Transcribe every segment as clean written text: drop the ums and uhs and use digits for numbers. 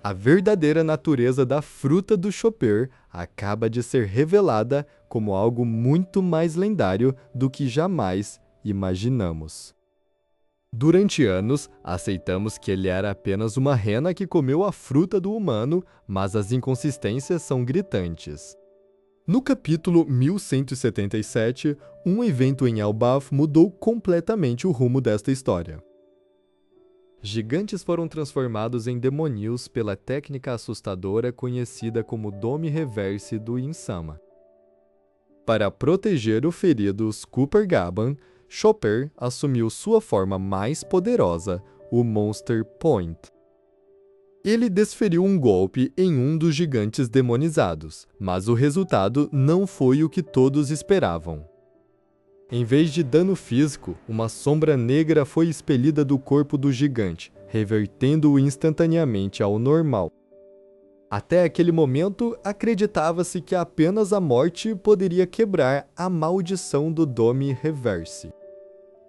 A verdadeira natureza da fruta do Chopper acaba de ser revelada como algo muito mais lendário do que jamais imaginamos. Durante anos, aceitamos que ele era apenas uma rena que comeu a fruta do humano, mas as inconsistências são gritantes. No capítulo 1177, um evento em Elbaf mudou completamente o rumo desta história. Gigantes foram transformados em demônios pela técnica assustadora conhecida como Dome Reverse do Insama. Para proteger o ferido Scooper Gaban, Chopper assumiu sua forma mais poderosa, o Monster Point. Ele desferiu um golpe em um dos gigantes demonizados, mas o resultado não foi o que todos esperavam. Em vez de dano físico, uma sombra negra foi expelida do corpo do gigante, revertendo-o instantaneamente ao normal. Até aquele momento, acreditava-se que apenas a morte poderia quebrar a maldição do Dome Reverse.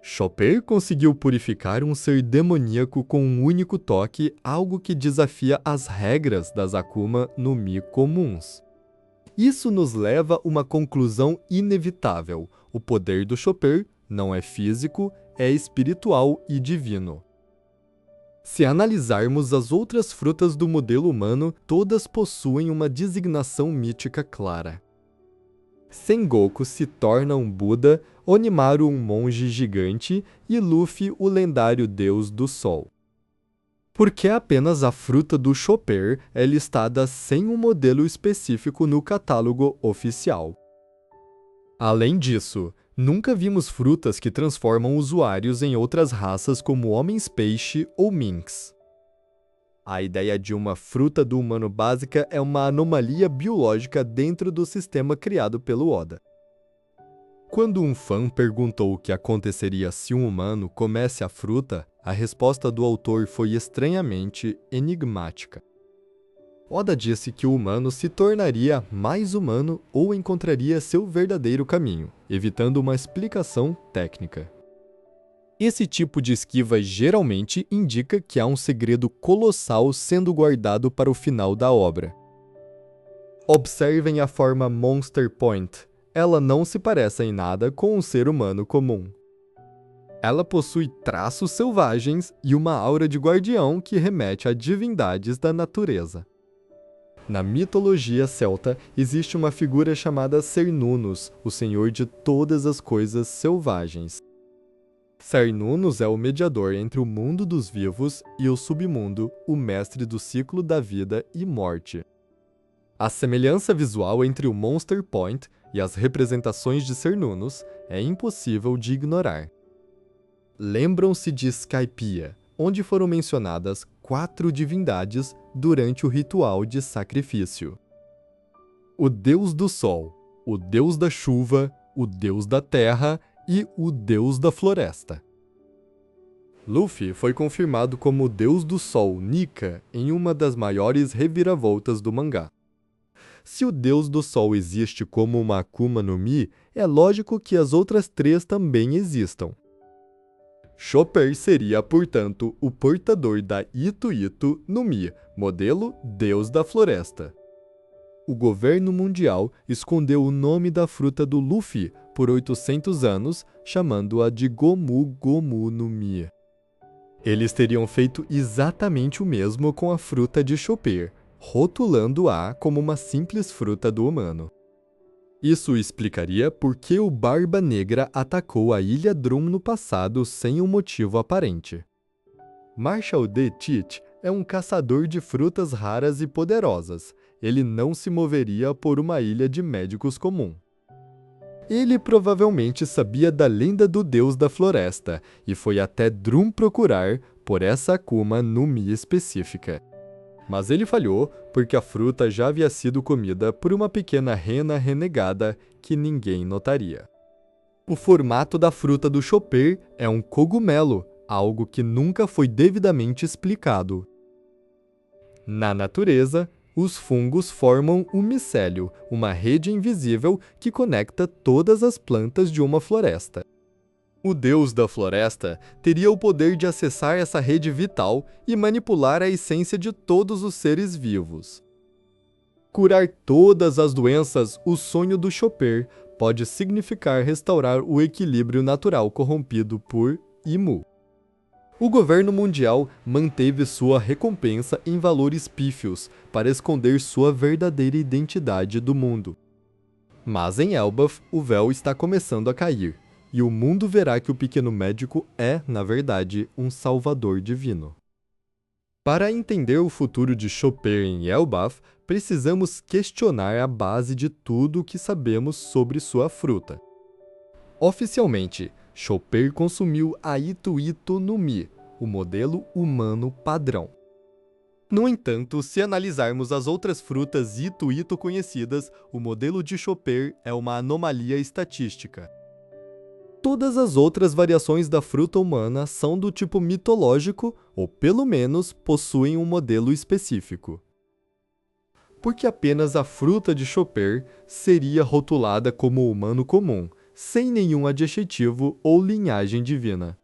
Chopper conseguiu purificar um ser demoníaco com um único toque, algo que desafia as regras das Akuma no Mi comuns. Isso nos leva a uma conclusão inevitável: o poder do Chopper não é físico, é espiritual e divino. Se analisarmos as outras frutas do modelo humano, todas possuem uma designação mítica clara. Sengoku se torna um Buda, Onimaru um monge gigante e Luffy o lendário deus do sol. Por que apenas a fruta do Chopper é listada sem um modelo específico no catálogo oficial? Além disso, nunca vimos frutas que transformam usuários em outras raças como homens-peixe ou minks. A ideia de uma fruta do humano básica é uma anomalia biológica dentro do sistema criado pelo Oda. Quando um fã perguntou o que aconteceria se um humano comesse a fruta, a resposta do autor foi estranhamente enigmática. Oda disse que o humano se tornaria mais humano ou encontraria seu verdadeiro caminho, evitando uma explicação técnica. Esse tipo de esquiva geralmente indica que há um segredo colossal sendo guardado para o final da obra. Observem a forma Monster Point. Ela não se parece em nada com um ser humano comum. Ela possui traços selvagens e uma aura de guardião que remete a divindades da natureza. Na mitologia celta, existe uma figura chamada Cernunnos, o senhor de todas as coisas selvagens. Cernunnos é o mediador entre o mundo dos vivos e o submundo, o mestre do ciclo da vida e morte. A semelhança visual entre o Monster Point e as representações de Cernunnos é impossível de ignorar. Lembram-se de Skypiea, onde foram mencionadas 4 divindades durante o ritual de sacrifício: o deus do sol, o deus da chuva, o deus da terra e o deus da floresta. Luffy foi confirmado como o deus do sol, Nika, em uma das maiores reviravoltas do mangá. Se o deus do sol existe como uma Akuma no Mi, é lógico que as outras 3 também existam. Chopper seria, portanto, o portador da Ito Ito no Mi, modelo Deus da Floresta. O governo mundial escondeu o nome da fruta do Luffy por 800 anos, chamando-a de Gomu Gomu no Mi. Eles teriam feito exatamente o mesmo com a fruta de Chopper, rotulando-a como uma simples fruta do humano. Isso explicaria por que o Barba Negra atacou a Ilha Drum no passado sem um motivo aparente. Marshall D. Teach é um caçador de frutas raras e poderosas. Ele não se moveria por uma ilha de médicos comum. Ele provavelmente sabia da lenda do deus da floresta e foi até Drum procurar por essa Akuma no Mi específica. Mas ele falhou porque a fruta já havia sido comida por uma pequena rena renegada que ninguém notaria. O formato da fruta do Chopper é um cogumelo, algo que nunca foi devidamente explicado. Na natureza, os fungos formam um micélio, uma rede invisível que conecta todas as plantas de uma floresta. O deus da floresta teria o poder de acessar essa rede vital e manipular a essência de todos os seres vivos. Curar todas as doenças, o sonho do Chopper pode significar restaurar o equilíbrio natural corrompido por Imu. O governo mundial manteve sua recompensa em valores pífios para esconder sua verdadeira identidade do mundo. Mas em Elbaf, o véu está começando a cair, e o mundo verá que o pequeno médico é, na verdade, um salvador divino. Para entender o futuro de Chopper em Elbaf, precisamos questionar a base de tudo o que sabemos sobre sua fruta. Oficialmente, Chopper consumiu a Ito-Ito no Mi, o modelo humano padrão. No entanto, se analisarmos as outras frutas Ito-Ito conhecidas, o modelo de Chopper é uma anomalia estatística. Todas as outras variações da fruta humana são do tipo mitológico ou, pelo menos, possuem um modelo específico. Porque apenas a fruta de Chopper seria rotulada como humano comum, sem nenhum adjetivo ou linhagem divina.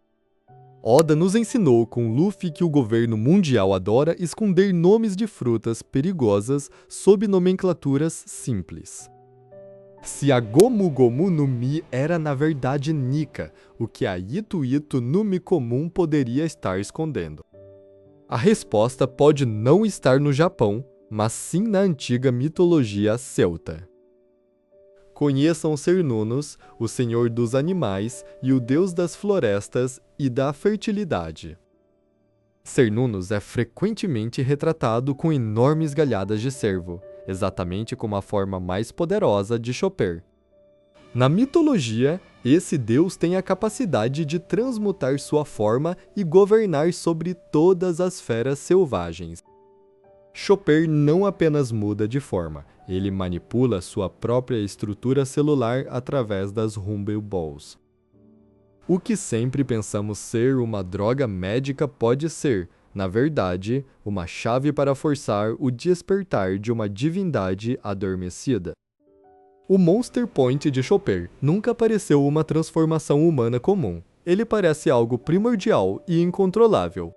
Oda nos ensinou com Luffy que o governo mundial adora esconder nomes de frutas perigosas sob nomenclaturas simples. Se a Gomu Gomu no Mi era na verdade Nika, o que a Ito-Ito no Mi comum poderia estar escondendo? A resposta pode não estar no Japão, mas sim na antiga mitologia celta. Conheçam os Cernunnos, o senhor dos animais e o deus das florestas e da fertilidade. Cernunnos é frequentemente retratado com enormes galhadas de cervo, exatamente como a forma mais poderosa de Chopper. Na mitologia, esse deus tem a capacidade de transmutar sua forma e governar sobre todas as feras selvagens. Chopper não apenas muda de forma, ele manipula sua própria estrutura celular através das Rumble Balls. O que sempre pensamos ser uma droga médica pode ser, na verdade, uma chave para forçar o despertar de uma divindade adormecida. O Monster Point de Chopper nunca pareceu uma transformação humana comum. Ele parece algo primordial e incontrolável.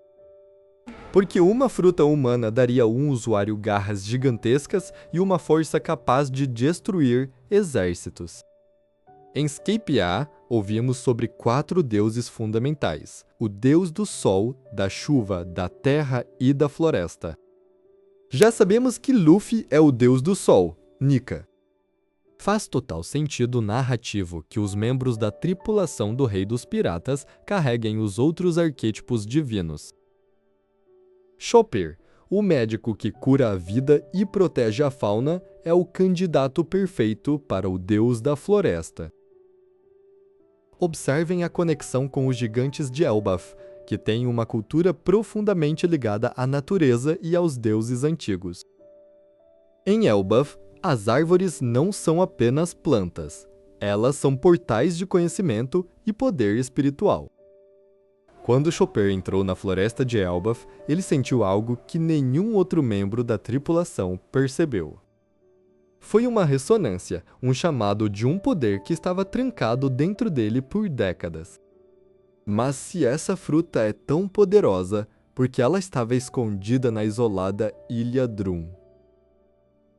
Porque uma fruta humana daria a um usuário garras gigantescas e uma força capaz de destruir exércitos. Em Escape A, ouvimos sobre 4 deuses fundamentais: o deus do sol, da chuva, da terra e da floresta. Já sabemos que Luffy é o deus do sol, Nika. Faz total sentido narrativo que os membros da tripulação do Rei dos Piratas carreguem os outros arquétipos divinos. Chopper, o médico que cura a vida e protege a fauna, é o candidato perfeito para o deus da floresta. Observem a conexão com os gigantes de Elbaf, que têm uma cultura profundamente ligada à natureza e aos deuses antigos. Em Elbaf, as árvores não são apenas plantas, elas são portais de conhecimento e poder espiritual. Quando Chopper entrou na floresta de Elbaf, ele sentiu algo que nenhum outro membro da tripulação percebeu. Foi uma ressonância, um chamado de um poder que estava trancado dentro dele por décadas. Mas se essa fruta é tão poderosa, por que ela estava escondida na isolada Ilha Drum?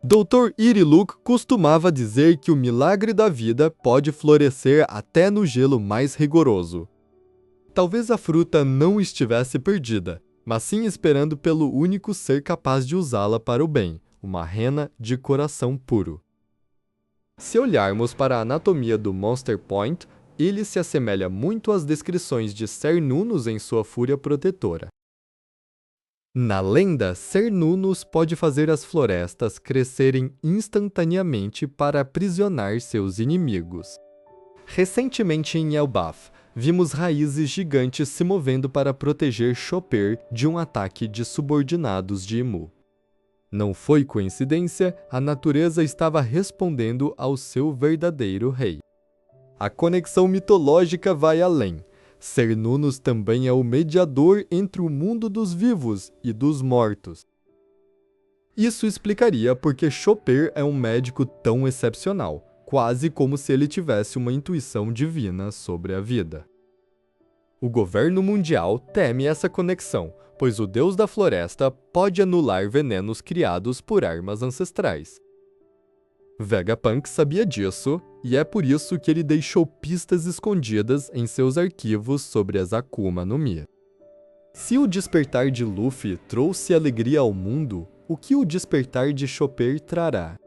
Dr. Iriluk costumava dizer que o milagre da vida pode florescer até no gelo mais rigoroso. Talvez a fruta não estivesse perdida, mas sim esperando pelo único ser capaz de usá-la para o bem, uma rena de coração puro. Se olharmos para a anatomia do Monster Point, ele se assemelha muito às descrições de Cernunnos em sua fúria protetora. Na lenda, Cernunnos pode fazer as florestas crescerem instantaneamente para aprisionar seus inimigos. Recentemente em Elbaf, vimos raízes gigantes se movendo para proteger Chopper de um ataque de subordinados de Imu. Não foi coincidência, a natureza estava respondendo ao seu verdadeiro rei. A conexão mitológica vai além. Cernunnos também é o mediador entre o mundo dos vivos e dos mortos. Isso explicaria por que Chopper é um médico tão excepcional, quase como se ele tivesse uma intuição divina sobre a vida. O governo mundial teme essa conexão, pois o deus da floresta pode anular venenos criados por armas ancestrais. Vegapunk sabia disso, e é por isso que ele deixou pistas escondidas em seus arquivos sobre as Akuma no Mi. Se o despertar de Luffy trouxe alegria ao mundo, o que o despertar de Chopper trará?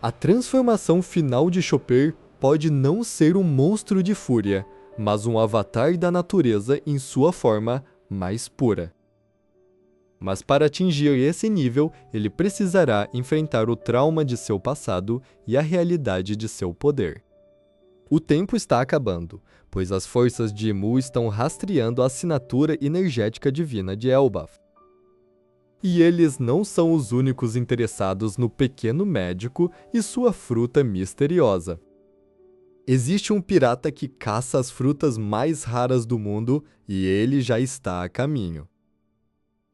A transformação final de Chopper pode não ser um monstro de fúria, mas um avatar da natureza em sua forma mais pura. Mas para atingir esse nível, ele precisará enfrentar o trauma de seu passado e a realidade de seu poder. O tempo está acabando, pois as forças de Mu estão rastreando a assinatura energética divina de Elbaf. E eles não são os únicos interessados no pequeno médico e sua fruta misteriosa. Existe um pirata que caça as frutas mais raras do mundo e ele já está a caminho.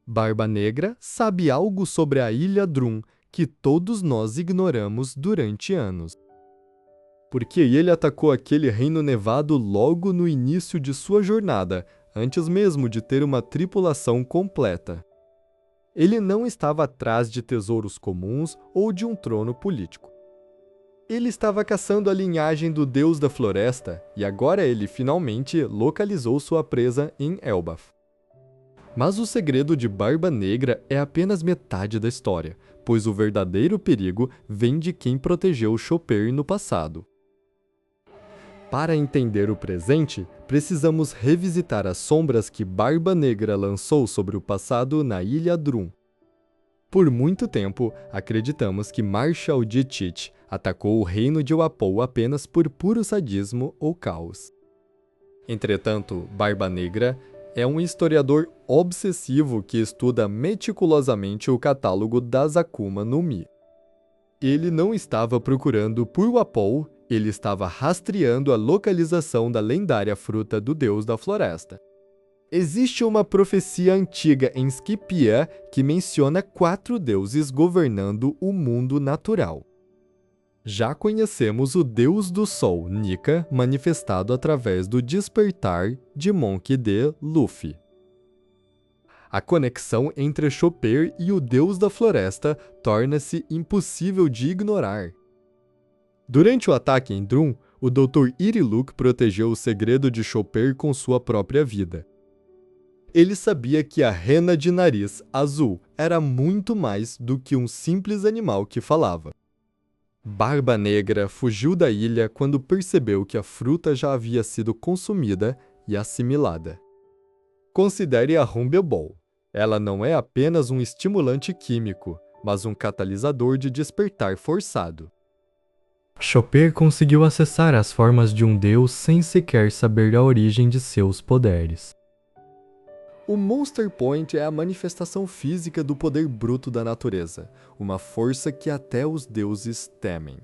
Barba Negra sabe algo sobre a Ilha Drum que todos nós ignoramos durante anos. Porque ele atacou aquele reino nevado logo no início de sua jornada, antes mesmo de ter uma tripulação completa. Ele não estava atrás de tesouros comuns ou de um trono político. Ele estava caçando a linhagem do deus da floresta e agora ele finalmente localizou sua presa em Elbaf. Mas o segredo de Barba Negra é apenas metade da história, pois o verdadeiro perigo vem de quem protegeu Chopper no passado. Para entender o presente, precisamos revisitar as sombras que Barba Negra lançou sobre o passado na Ilha Drum. Por muito tempo, acreditamos que Marshal de Teach atacou o reino de Wapol apenas por puro sadismo ou caos. Entretanto, Barba Negra é um historiador obsessivo que estuda meticulosamente o catálogo das Akuma no Mi. Ele não estava procurando por Wapol, ele estava rastreando a localização da lendária fruta do deus da floresta. Existe uma profecia antiga em Scipia que menciona 4 deuses governando o mundo natural. Já conhecemos o deus do sol, Nika, manifestado através do despertar de Monkey D. Luffy. A conexão entre Chopper e o deus da floresta torna-se impossível de ignorar. Durante o ataque em Drum, o Dr. Iriluk protegeu o segredo de Chopper com sua própria vida. Ele sabia que a rena de nariz azul era muito mais do que um simples animal que falava. Barba Negra fugiu da ilha quando percebeu que a fruta já havia sido consumida e assimilada. Considere a Rumble Ball. Ela não é apenas um estimulante químico, mas um catalisador de despertar forçado. Chopper conseguiu acessar as formas de um deus sem sequer saber a origem de seus poderes. O Monster Point é a manifestação física do poder bruto da natureza, uma força que até os deuses temem.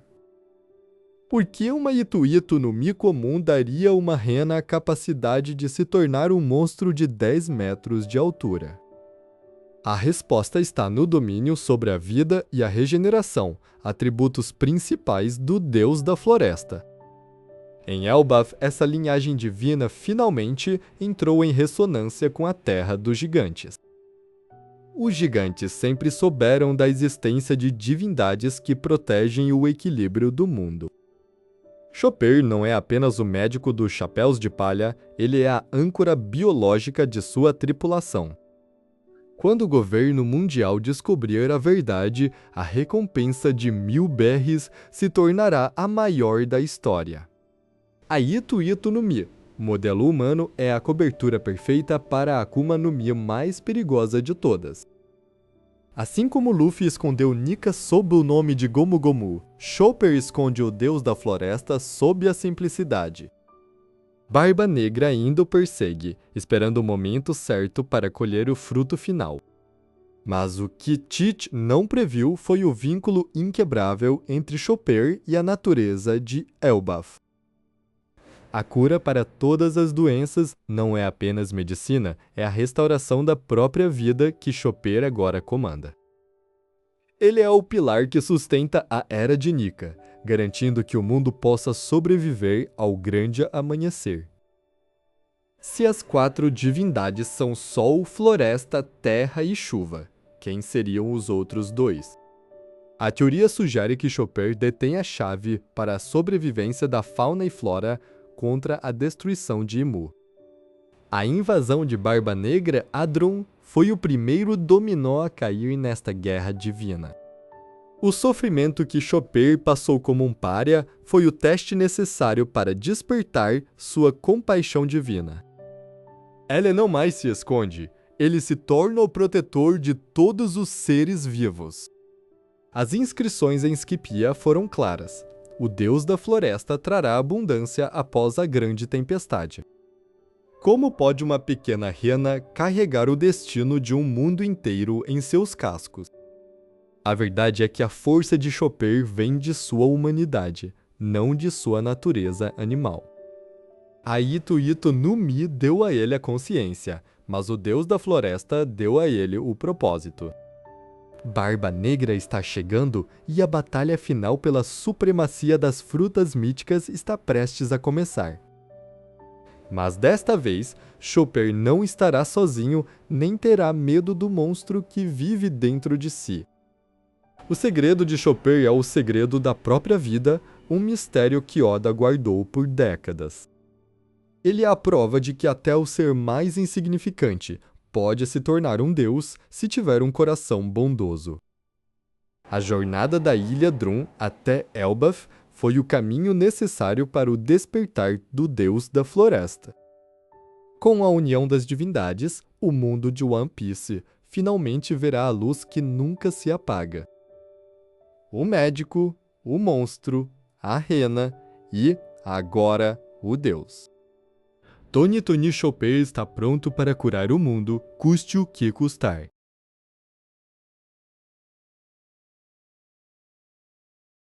Por que uma Ito-Ito no Mi comum daria a uma rena a capacidade de se tornar um monstro de 10 metros de altura? A resposta está no domínio sobre a vida e a regeneração, atributos principais do deus da floresta. Em Elbaf, essa linhagem divina finalmente entrou em ressonância com a terra dos gigantes. Os gigantes sempre souberam da existência de divindades que protegem o equilíbrio do mundo. Chopper não é apenas o médico dos chapéus de palha, ele é a âncora biológica de sua tripulação. Quando o governo mundial descobrir a verdade, a recompensa de 1000 berries se tornará a maior da história. A Ito-Ito no Mi, o modelo humano, é a cobertura perfeita para a Akuma no Mi mais perigosa de todas. Assim como Luffy escondeu Nika sob o nome de Gomu Gomu, Chopper esconde o deus da floresta sob a simplicidade. Barba Negra ainda o persegue, esperando o momento certo para colher o fruto final. Mas o que Teach não previu foi o vínculo inquebrável entre Chopper e a natureza de Elbaf. A cura para todas as doenças não é apenas medicina, é a restauração da própria vida que Chopper agora comanda. Ele é o pilar que sustenta a Era de Nika, garantindo que o mundo possa sobreviver ao grande amanhecer. Se as 4 divindades são Sol, Floresta, Terra e Chuva, quem seriam os outros 2? A teoria sugere que Chopper detém a chave para a sobrevivência da fauna e flora contra a destruição de Imu. A invasão de Barba Negra Adrum foi o primeiro dominó a cair nesta guerra divina. O sofrimento que Chopper passou como um pária foi o teste necessário para despertar sua compaixão divina. Ele não mais se esconde, ele se torna o protetor de todos os seres vivos. As inscrições em Scipia foram claras. O deus da floresta trará abundância após a grande tempestade. Como pode uma pequena rena carregar o destino de um mundo inteiro em seus cascos? A verdade é que a força de Chopper vem de sua humanidade, não de sua natureza animal. A Itu Itu no Mi deu a ele a consciência, mas o deus da floresta deu a ele o propósito. Barba Negra está chegando e a batalha final pela supremacia das frutas míticas está prestes a começar. Mas desta vez, Chopper não estará sozinho nem terá medo do monstro que vive dentro de si. O segredo de Chopper é o segredo da própria vida, um mistério que Oda guardou por décadas. Ele é a prova de que até o ser mais insignificante pode se tornar um deus se tiver um coração bondoso. A jornada da Ilha Drum até Elbaf foi o caminho necessário para o despertar do deus da floresta. Com a união das divindades, o mundo de One Piece finalmente verá a luz que nunca se apaga. O médico, o monstro, a rena e, agora, o deus. Tony Chopper está pronto para curar o mundo, custe o que custar.